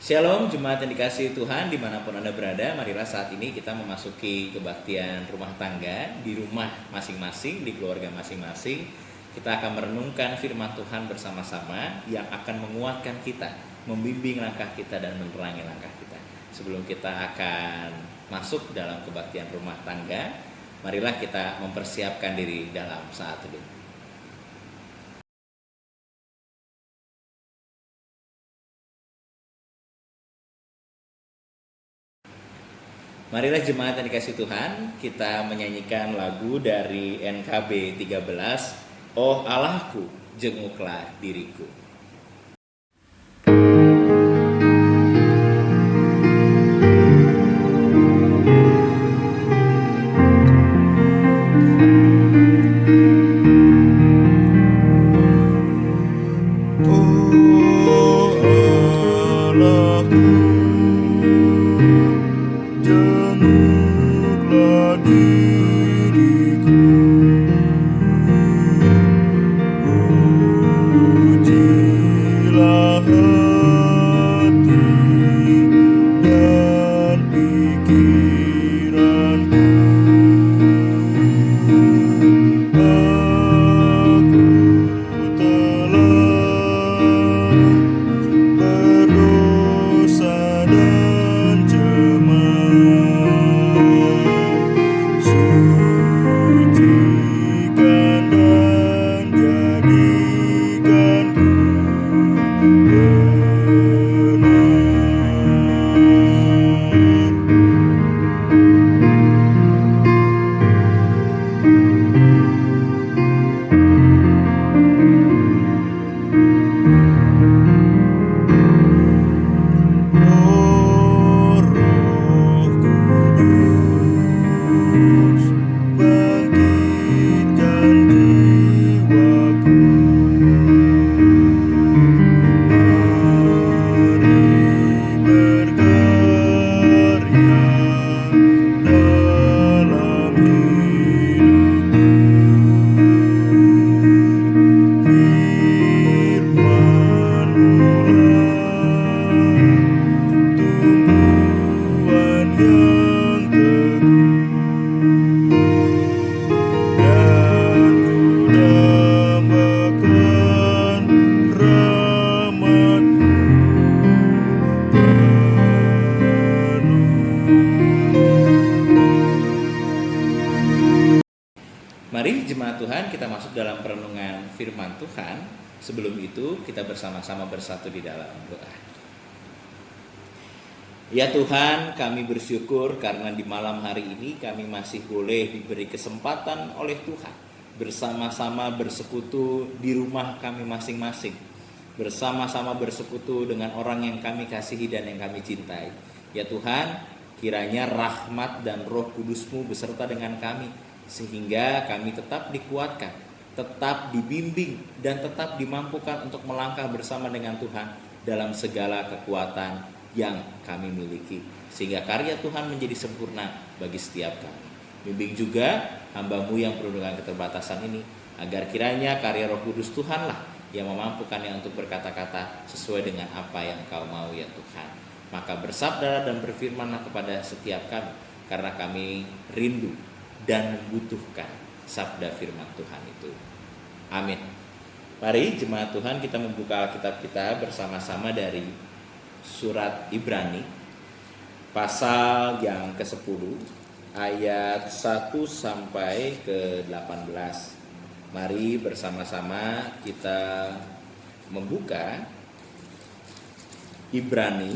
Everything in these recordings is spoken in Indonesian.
Shalom jemaat yang dikasihi Tuhan dimanapun Anda berada. Marilah saat ini kita memasuki kebaktian rumah tangga di rumah masing-masing, di keluarga masing-masing. Kita akan merenungkan firman Tuhan bersama-sama yang akan menguatkan kita, membimbing langkah kita dan menerangi langkah kita. Sebelum kita akan masuk dalam kebaktian rumah tangga, marilah kita mempersiapkan diri dalam saat teduh. Marilah jemaat yang dikasih Tuhan, kita menyanyikan lagu dari NKB 13, Oh Allahku, jenguklah diriku. Mari jemaat Tuhan kita masuk dalam perenungan firman Tuhan. Sebelum itu kita bersama-sama bersatu di dalam doa. Ya Tuhan, kami bersyukur karena di malam hari ini kami masih boleh diberi kesempatan oleh Tuhan bersama-sama bersekutu di rumah kami masing-masing, bersama-sama bersekutu dengan orang yang kami kasihi dan yang kami cintai. Ya Tuhan, kiranya rahmat dan Roh Kudus-Mu beserta dengan kami, sehingga kami tetap dikuatkan, tetap dibimbing, dan tetap dimampukan untuk melangkah bersama dengan Tuhan dalam segala kekuatan yang kami miliki, sehingga karya Tuhan menjadi sempurna bagi setiap kami. Bimbing juga hamba-Mu yang penuh dengan keterbatasan ini, agar kiranya karya Roh Kudus Tuhanlah yang memampukannya untuk berkata-kata sesuai dengan apa yang Kau mau ya Tuhan. Maka bersabdalah dan berfirmanlah kepada setiap kami, karena kami rindu dan membutuhkan sabda firman Tuhan itu. Amin. Mari jemaat Tuhan kita membuka Alkitab kita bersama-sama dari surat Ibrani pasal yang ke-10 ayat 1 sampai ke-18. Mari bersama-sama kita membuka Ibrani,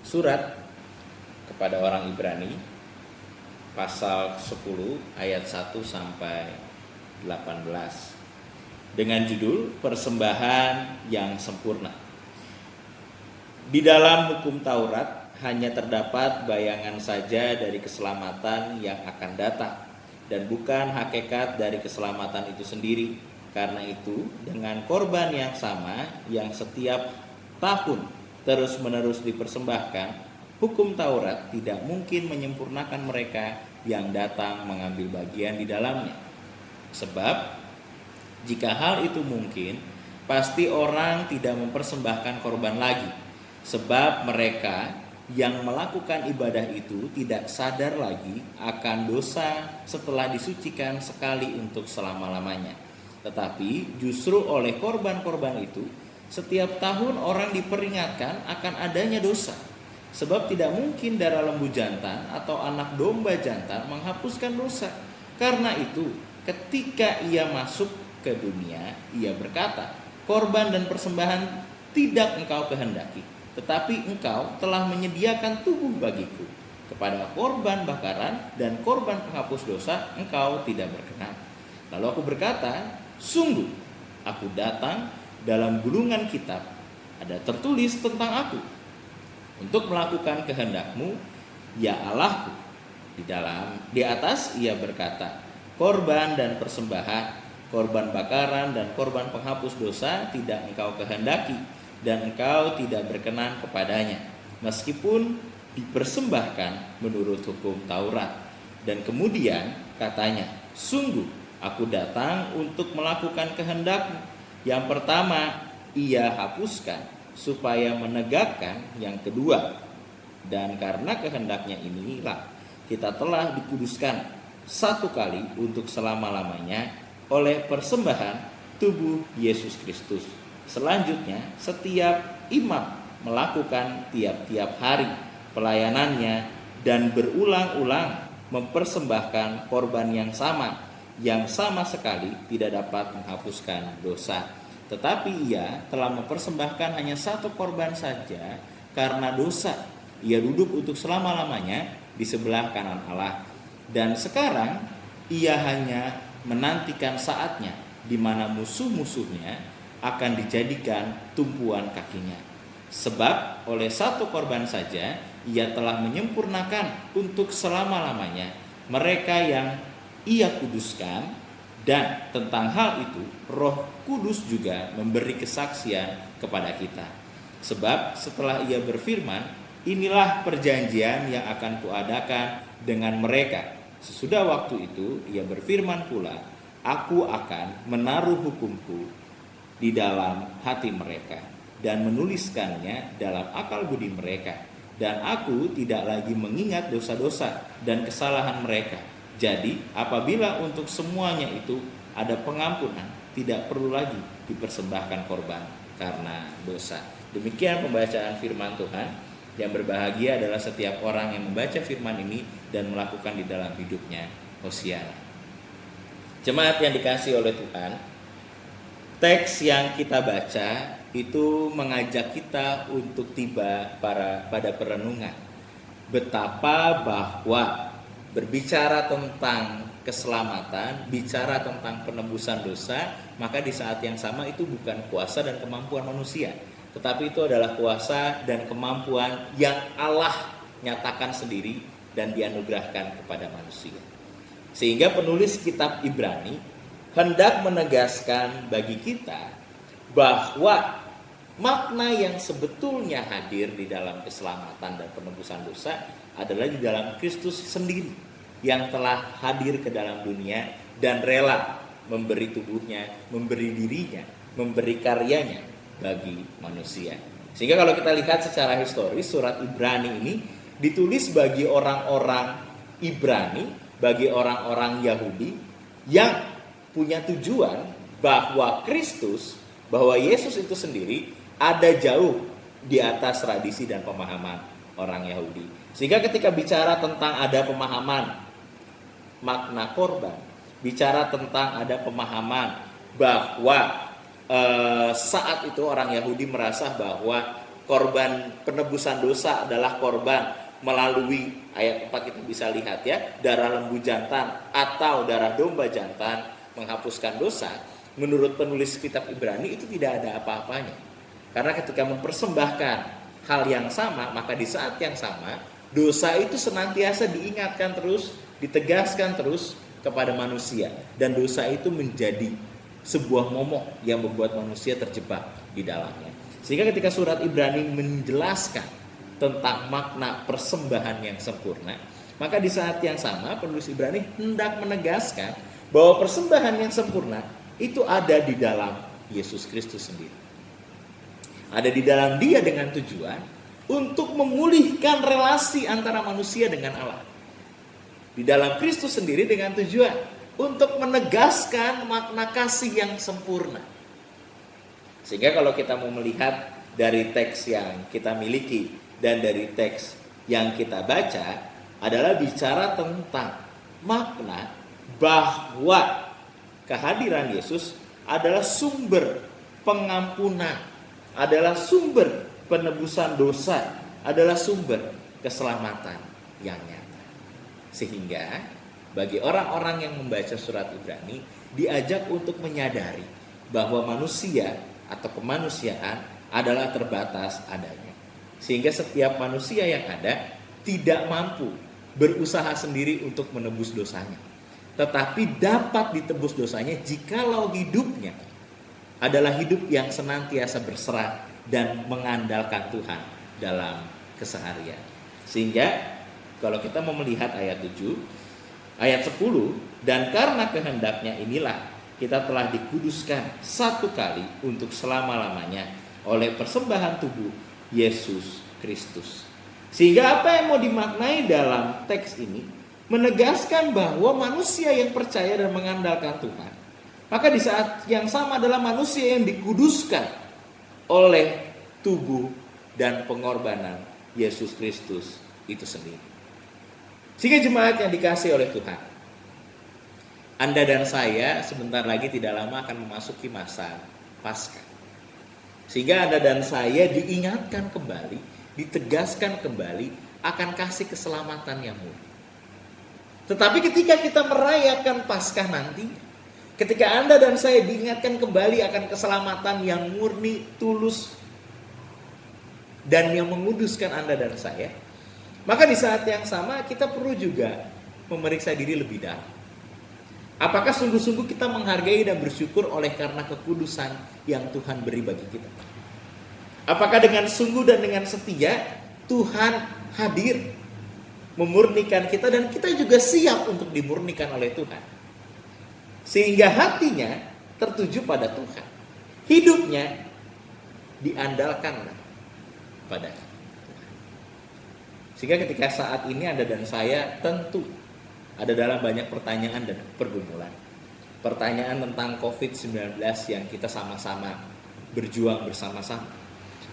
surat kepada orang Ibrani pasal 10 ayat 1 sampai 18 dengan judul persembahan yang sempurna. Di dalam hukum Taurat hanya terdapat bayangan saja dari keselamatan yang akan datang dan bukan hakikat dari keselamatan itu sendiri. Karena itu dengan korban yang sama yang setiap tahun terus-menerus dipersembahkan, hukum Taurat tidak mungkin menyempurnakan mereka yang datang mengambil bagian di dalamnya. Sebab jika hal itu mungkin, pasti orang tidak mempersembahkan korban lagi, Sebab mereka yang melakukan ibadah itu tidak sadar lagi akan dosa setelah disucikan sekali untuk selama-lamanya. Tetapi justru oleh korban-korban itu, setiap tahun orang diperingatkan akan adanya dosa. Sebab tidak mungkin darah lembu jantan atau anak domba jantan menghapuskan dosa. Karena itu, ketika ia masuk ke dunia, ia berkata, korban dan persembahan tidak engkau kehendaki, tetapi engkau telah menyediakan tubuh bagiku. Kepada korban bakaran dan korban penghapus dosa engkau tidak berkenan. Lalu aku berkata, sungguh aku datang, dalam gulungan kitab ada tertulis tentang aku, untuk melakukan kehendakmu, ya Allahku. Di atas ia berkata, korban dan persembahan, korban bakaran dan korban penghapus dosa tidak engkau kehendaki, dan engkau tidak berkenan kepadanya, meskipun dipersembahkan menurut hukum Taurat. Dan kemudian katanya, sungguh aku datang untuk melakukan kehendakmu. Yang pertama ia hapuskan, supaya menegakkan yang kedua. Dan karena kehendaknya inilah kita telah dikuduskan satu kali untuk selama-lamanya oleh persembahan tubuh Yesus Kristus. Selanjutnya, setiap imam melakukan tiap-tiap hari pelayanannya dan berulang-ulang mempersembahkan korban yang sama sekali tidak dapat menghapuskan dosa. Tetapi ia telah mempersembahkan hanya satu korban saja karena dosa. Ia duduk untuk selama-lamanya di sebelah kanan Allah. Dan sekarang ia hanya menantikan saatnya di mana musuh-musuhnya akan dijadikan tumpuan kakinya. Sebab oleh satu korban saja ia telah menyempurnakan untuk selama-lamanya mereka yang ia kuduskan. Dan tentang hal itu Roh Kudus juga memberi kesaksian kepada kita. Sebab setelah ia berfirman, inilah perjanjian yang akan kuadakan dengan mereka. Sesudah waktu itu ia berfirman pula, aku akan menaruh hukumku di dalam hati mereka dan menuliskannya dalam akal budi mereka, dan aku tidak lagi mengingat dosa-dosa dan kesalahan mereka. Jadi apabila untuk semuanya itu ada pengampunan, tidak perlu lagi dipersembahkan korban karena dosa. Demikian pembacaan firman Tuhan. Yang berbahagia adalah setiap orang yang membaca firman ini dan melakukan di dalam hidupnya. Hosiana. Jemaat yang dikasihi oleh Tuhan, teks yang kita baca itu mengajak kita untuk tiba pada perenungan betapa bahwa berbicara tentang keselamatan, bicara tentang penebusan dosa, maka di saat yang sama itu bukan kuasa dan kemampuan manusia, tetapi itu adalah kuasa dan kemampuan yang Allah nyatakan sendiri dan dianugerahkan kepada manusia. Sehingga penulis kitab Ibrani hendak menegaskan bagi kita bahwa makna yang sebetulnya hadir di dalam keselamatan dan penebusan dosa adalah di dalam Kristus sendiri yang telah hadir ke dalam dunia dan rela memberi tubuhnya, memberi dirinya, memberi karyanya bagi manusia. Sehingga kalau kita lihat secara historis, surat Ibrani ini ditulis bagi orang-orang Ibrani, bagi orang-orang Yahudi yang punya tujuan bahwa Kristus, bahwa Yesus itu sendiri ada jauh di atas tradisi dan pemahaman orang Yahudi. Sehingga ketika bicara tentang ada pemahaman makna korban, bicara tentang ada pemahaman bahwa saat itu orang Yahudi merasa bahwa korban penebusan dosa adalah korban melalui ayat 4 kita bisa lihat ya, darah lembu jantan atau darah domba jantan menghapuskan dosa. Menurut penulis kitab Ibrani itu tidak ada apa-apanya. Karena ketika mempersembahkan hal yang sama, maka di saat yang sama dosa itu senantiasa diingatkan terus, ditegaskan terus kepada manusia. Dan dosa itu menjadi sebuah momok yang membuat manusia terjebak di dalamnya. Sehingga ketika surat Ibrani menjelaskan tentang makna persembahan yang sempurna, maka di saat yang sama penulis Ibrani hendak menegaskan bahwa persembahan yang sempurna itu ada di dalam Yesus Kristus sendiri. Ada di dalam Dia dengan tujuan untuk memulihkan relasi antara manusia dengan Allah. Di dalam Kristus sendiri dengan tujuan untuk menegaskan makna kasih yang sempurna. Sehingga kalau kita mau melihat dari teks yang kita miliki dan dari teks yang kita baca adalah bicara tentang makna bahwa kehadiran Yesus adalah sumber pengampunan, adalah sumber penebusan dosa, adalah sumber keselamatan yang nyata. Sehingga bagi orang-orang yang membaca surat Ibrani diajak untuk menyadari bahwa manusia atau kemanusiaan adalah terbatas adanya. Sehingga setiap manusia yang ada tidak mampu berusaha sendiri untuk menebus dosanya. Tetapi dapat ditebus dosanya jikalau hidupnya adalah hidup yang senantiasa berserah dan mengandalkan Tuhan dalam keseharian. Sehingga kalau kita mau melihat ayat 7, ayat 10, dan karena kehendaknya inilah kita telah dikuduskan satu kali untuk selama-lamanya oleh persembahan tubuh Yesus Kristus. Sehingga apa yang mau dimaknai dalam teks ini menegaskan bahwa manusia yang percaya dan mengandalkan Tuhan, maka di saat yang sama adalah manusia yang dikuduskan oleh tubuh dan pengorbanan Yesus Kristus itu sendiri. Sehingga jemaat yang dikasihi oleh Tuhan, Anda dan saya sebentar lagi tidak lama akan memasuki masa Paskah. Sehingga Anda dan saya diingatkan kembali, ditegaskan kembali akan kasih keselamatan yang murni. Tetapi ketika kita merayakan Paskah nanti, ketika Anda dan saya diingatkan kembali akan keselamatan yang murni, tulus, dan yang menguduskan Anda dan saya, maka di saat yang sama kita perlu juga memeriksa diri lebih dalam. Apakah sungguh-sungguh kita menghargai dan bersyukur oleh karena kekudusan yang Tuhan beri bagi kita? Apakah dengan sungguh dan dengan setia Tuhan hadir memurnikan kita dan kita juga siap untuk dimurnikan oleh Tuhan? Sehingga hatinya tertuju pada Tuhan. Hidupnya diandalkan pada Tuhan. Sehingga ketika saat ini Anda dan saya tentu ada dalam banyak pertanyaan dan pergumulan. Pertanyaan tentang COVID-19 yang kita sama-sama berjuang bersama-sama.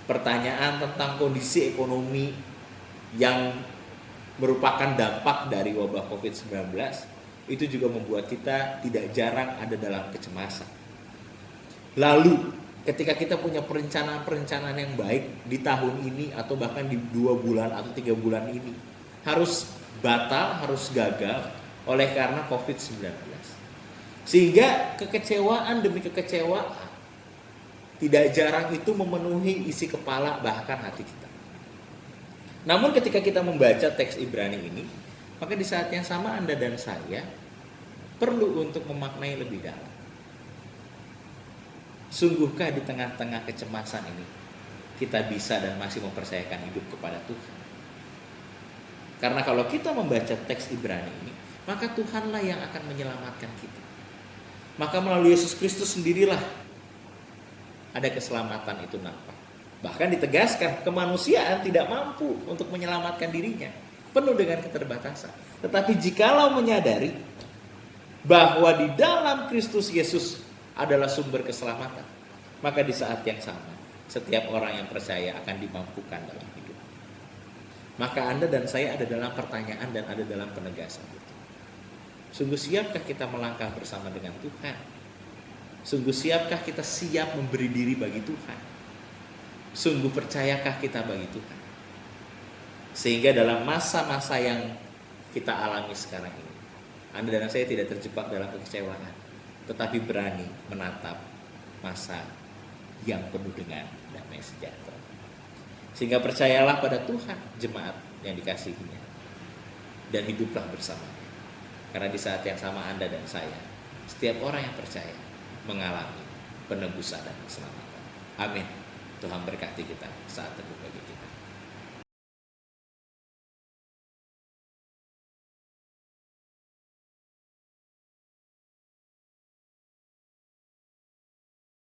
Pertanyaan tentang kondisi ekonomi yang merupakan dampak dari wabah COVID-19 itu juga membuat kita tidak jarang ada dalam kecemasan. Lalu ketika kita punya perencanaan-perencanaan yang baik di tahun ini atau bahkan di 2 bulan atau 3 bulan ini harus batal, harus gagal oleh karena COVID-19. Sehingga kekecewaan demi kekecewaan tidak jarang itu memenuhi isi kepala bahkan hati kita. Namun ketika kita membaca teks Ibrani ini, maka di saat yang sama Anda dan saya perlu untuk memaknai lebih dalam. Sungguhkah di tengah-tengah kecemasan ini kita bisa dan masih mempercayakan hidup kepada Tuhan? Karena kalau kita membaca teks Ibrani ini, maka Tuhanlah yang akan menyelamatkan kita. Maka melalui Yesus Kristus sendirilah ada keselamatan itu nampak. Bahkan ditegaskan kemanusiaan tidak mampu untuk menyelamatkan dirinya, penuh dengan keterbatasan. Tetapi jikalau menyadari bahwa di dalam Kristus Yesus adalah sumber keselamatan, maka di saat yang sama setiap orang yang percaya akan dimampukan dalam hidup. Maka Anda dan saya ada dalam pertanyaan dan ada dalam penegasan itu. Sungguh siapkah kita melangkah bersama dengan Tuhan? Sungguh siapkah kita siap memberi diri bagi Tuhan? Sungguh percayakah kita bagi Tuhan? Sehingga dalam masa-masa yang kita alami sekarang ini, Anda dan saya tidak terjebak dalam kekecewaan, tetapi berani menatap masa yang penuh dengan damai sejahtera. Sehingga percayalah pada Tuhan, jemaat yang dikasihinya, dan hiduplah bersama. Karena di saat yang sama Anda dan saya, setiap orang yang percaya mengalami penebusan dan keselamatan. Amin. Tuhan berkati kita saat teduh bagi kita.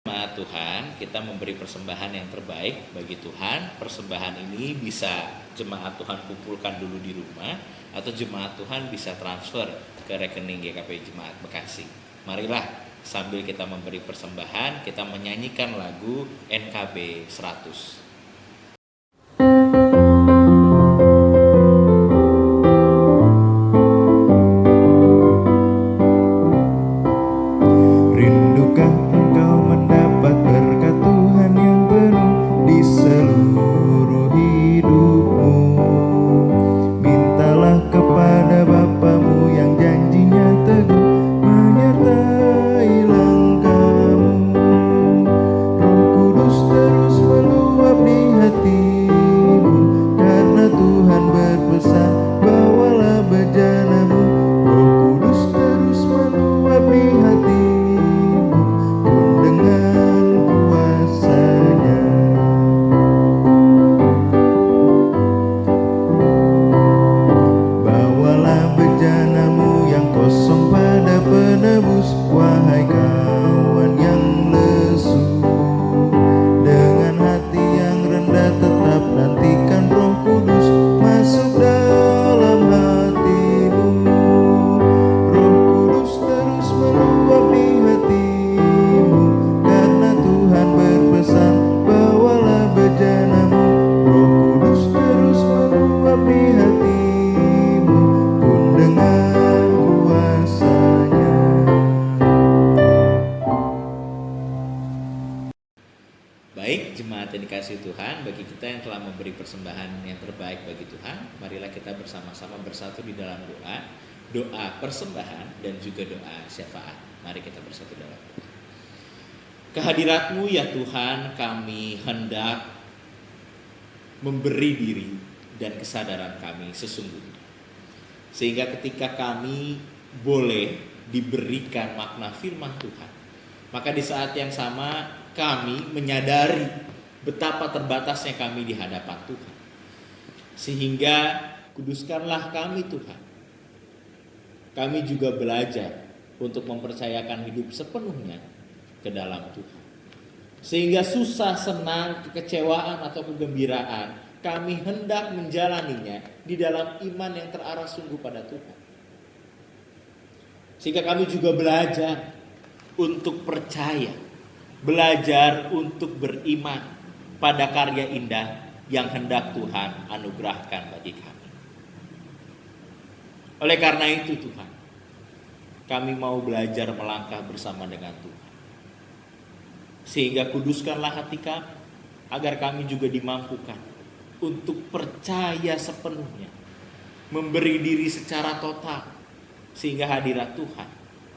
Jemaat Tuhan, kita memberi persembahan yang terbaik bagi Tuhan. Persembahan ini bisa jemaat Tuhan kumpulkan dulu di rumah, atau jemaat Tuhan bisa transfer ke rekening GKP Jemaat Bekasi. Marilah sambil kita memberi persembahan, kita menyanyikan lagu NKB 100. Baik, jemaat yang dikasihi Tuhan, bagi kita yang telah memberi persembahan yang terbaik bagi Tuhan, marilah kita bersama-sama bersatu di dalam doa persembahan dan juga doa syafaat. Mari kita bersatu dalam doa. Kehadirat-Mu ya Tuhan, kami hendak memberi diri dan kesadaran kami sesungguhnya. Sehingga ketika kami boleh diberikan makna firman Tuhan, maka di saat yang sama kami menyadari betapa terbatasnya kami di hadapan Tuhan. Sehingga kuduskanlah kami Tuhan. Kami juga belajar untuk mempercayakan hidup sepenuhnya ke dalam Tuhan. Sehingga susah, senang, kekecewaan atau kegembiraan, kami hendak menjalaninya di dalam iman yang terarah sungguh pada Tuhan. Sehingga kami juga belajar untuk percaya, belajar untuk beriman pada karya indah yang hendak Tuhan anugerahkan bagi kami. Oleh karena itu Tuhan, kami mau belajar melangkah bersama dengan Tuhan. Sehingga kuduskanlah hati kami, agar kami juga dimampukan untuk percaya sepenuhnya, memberi diri secara total, sehingga hadirat Tuhan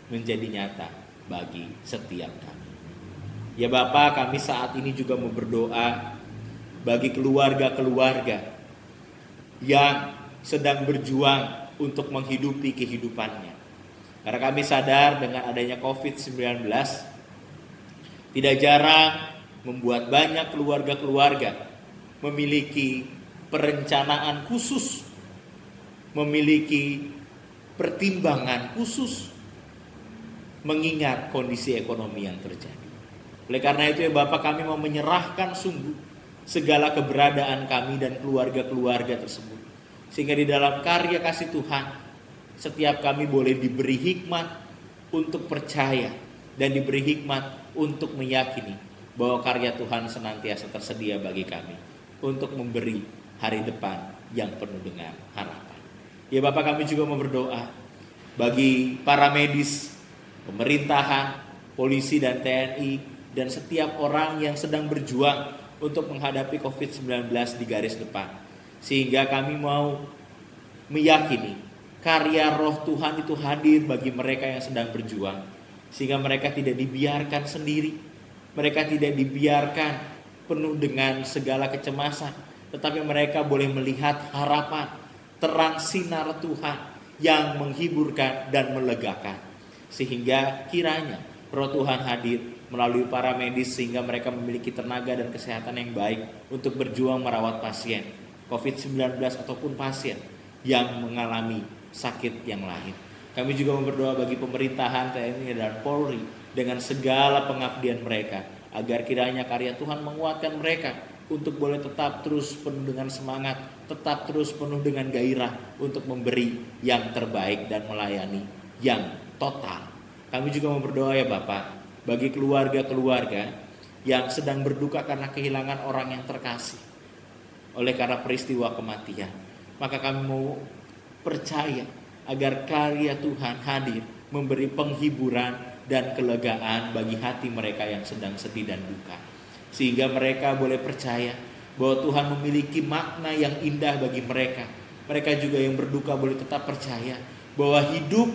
menjadi nyata bagi setiap kami. Ya Bapa, kami saat ini juga mau berdoa bagi keluarga-keluarga yang sedang berjuang untuk menghidupi kehidupannya. Karena kami sadar dengan adanya COVID-19, tidak jarang membuat banyak keluarga-keluarga memiliki perencanaan khusus, memiliki pertimbangan khusus, mengingat kondisi ekonomi yang terjadi. Oleh karena itu ya Bapak, kami mau menyerahkan sungguh segala keberadaan kami dan keluarga-keluarga tersebut. Sehingga di dalam karya kasih Tuhan, setiap kami boleh diberi hikmat untuk percaya dan diberi hikmat untuk meyakini bahwa karya Tuhan senantiasa tersedia bagi kami untuk memberi hari depan yang penuh dengan harapan. Ya Bapak, kami juga mau berdoa bagi para medis, pemerintahan, polisi dan TNI, dan setiap orang yang sedang berjuang untuk menghadapi COVID-19 di garis depan. Sehingga kami mau meyakini karya roh Tuhan itu hadir bagi mereka yang sedang berjuang. Sehingga mereka tidak dibiarkan sendiri, mereka tidak dibiarkan penuh dengan segala kecemasan, tetapi mereka boleh melihat harapan, terang sinar Tuhan yang menghiburkan dan melegakan. Sehingga kiranya roh Tuhan hadir melalui para medis sehingga mereka memiliki tenaga dan kesehatan yang baik untuk berjuang merawat pasien COVID-19 ataupun pasien yang mengalami sakit yang lain. Kami juga berdoa bagi pemerintahan, TNI dan Polri dengan segala pengabdian mereka, agar kiranya karya Tuhan menguatkan mereka untuk boleh tetap terus penuh dengan semangat, tetap terus penuh dengan gairah untuk memberi yang terbaik dan melayani yang total. Kami juga mau berdoa ya Bapak, bagi keluarga-keluarga yang sedang berduka karena kehilangan orang yang terkasih oleh karena peristiwa kematian. Maka kami mau percaya agar karya Tuhan hadir memberi penghiburan dan kelegaan bagi hati mereka yang sedang sedih dan duka. Sehingga mereka boleh percaya bahwa Tuhan memiliki makna yang indah bagi mereka. Mereka juga yang berduka boleh tetap percaya bahwa hidup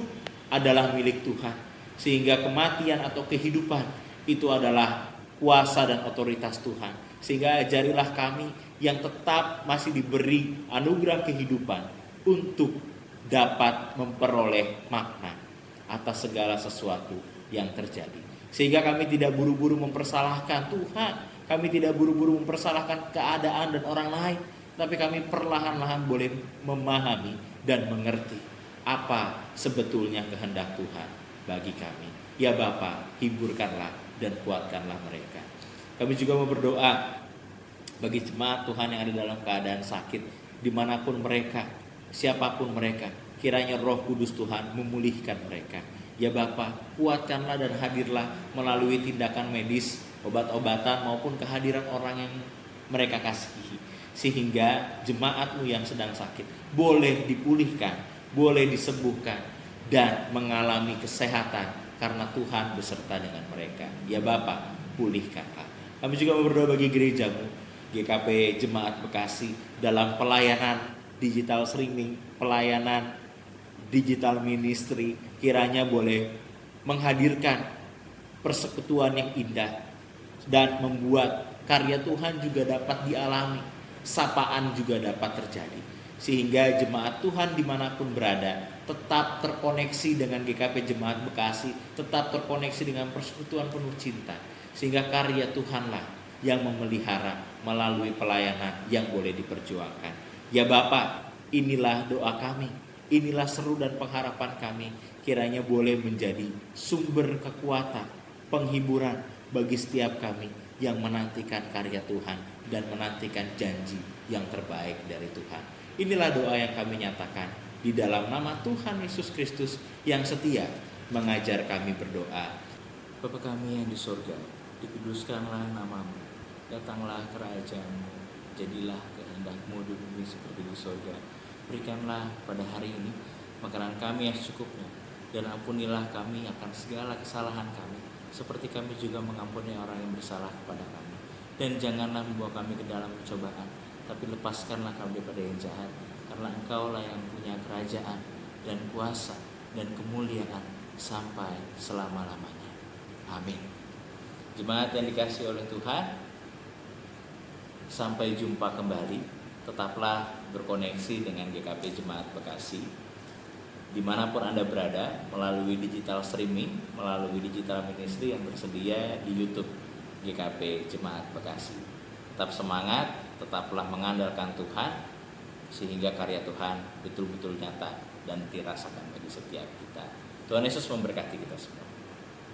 adalah milik Tuhan. Sehingga kematian atau kehidupan itu adalah kuasa dan otoritas Tuhan. Sehingga ajarilah kami yang tetap masih diberi anugerah kehidupan untuk dapat memperoleh makna atas segala sesuatu yang terjadi. Sehingga kami tidak buru-buru mempersalahkan Tuhan, kami tidak buru-buru mempersalahkan keadaan dan orang lain, tapi kami perlahan-lahan boleh memahami dan mengerti apa sebetulnya kehendak Tuhan bagi kami. Ya Bapa, hiburkanlah dan kuatkanlah mereka. Kami juga mau berdoa bagi jemaat Tuhan yang ada dalam keadaan sakit, dimanapun mereka, siapapun mereka, kiranya Roh Kudus Tuhan memulihkan mereka. Ya Bapa, kuatkanlah dan hadirlah melalui tindakan medis, obat-obatan maupun kehadiran orang yang mereka kasihi. Sehingga jemaat-Mu yang sedang sakit boleh dipulihkan, boleh disembuhkan dan mengalami kesehatan karena Tuhan beserta dengan mereka. Ya Bapa, pulihkanlah. Kami juga berdoa bagi gereja-Mu, GKP Jemaat Bekasi, dalam pelayanan digital streaming, pelayanan digital ministry, kiranya boleh menghadirkan persekutuan yang indah dan membuat karya Tuhan juga dapat dialami, sapaan juga dapat terjadi, sehingga jemaat Tuhan dimanapun berada tetap terkoneksi dengan GKP Jemaat Bekasi, tetap terkoneksi dengan persekutuan penuh cinta, sehingga karya Tuhanlah yang memelihara melalui pelayanan yang boleh diperjuangkan. Ya Bapa, inilah doa kami, inilah seru dan pengharapan kami, kiranya boleh menjadi sumber kekuatan, penghiburan bagi setiap kami yang menantikan karya Tuhan dan menantikan janji yang terbaik dari Tuhan. Inilah doa yang kami nyatakan di dalam nama Tuhan Yesus Kristus yang setia mengajar kami berdoa. Bapa kami yang di surga, dikuduskanlah nama-Mu, datanglah kerajaan-Mu, jadilah kehendak-Mu di bumi seperti di surga. Berikanlah pada hari ini makanan kami yang secukupnya, dan ampunilah kami akan segala kesalahan kami, seperti kami juga mengampuni orang yang bersalah kepada kami. Dan janganlah membawa kami ke dalam pencobaan, tapi lepaskanlah kami daripada yang jahat, karena Engkau-lah yang punya kerajaan dan kuasa dan kemuliaan sampai selama-lamanya. Amin. Jemaat yang dikasihi oleh Tuhan, sampai jumpa kembali. Tetaplah berkoneksi dengan GKP Jemaat Bekasi dimanapun Anda berada, melalui digital streaming, melalui digital ministry yang tersedia di YouTube GKP Jemaat Bekasi. Tetap semangat, tetaplah mengandalkan Tuhan, sehingga karya Tuhan betul-betul nyata dan dirasakan bagi setiap kita. Tuhan Yesus memberkati kita semua.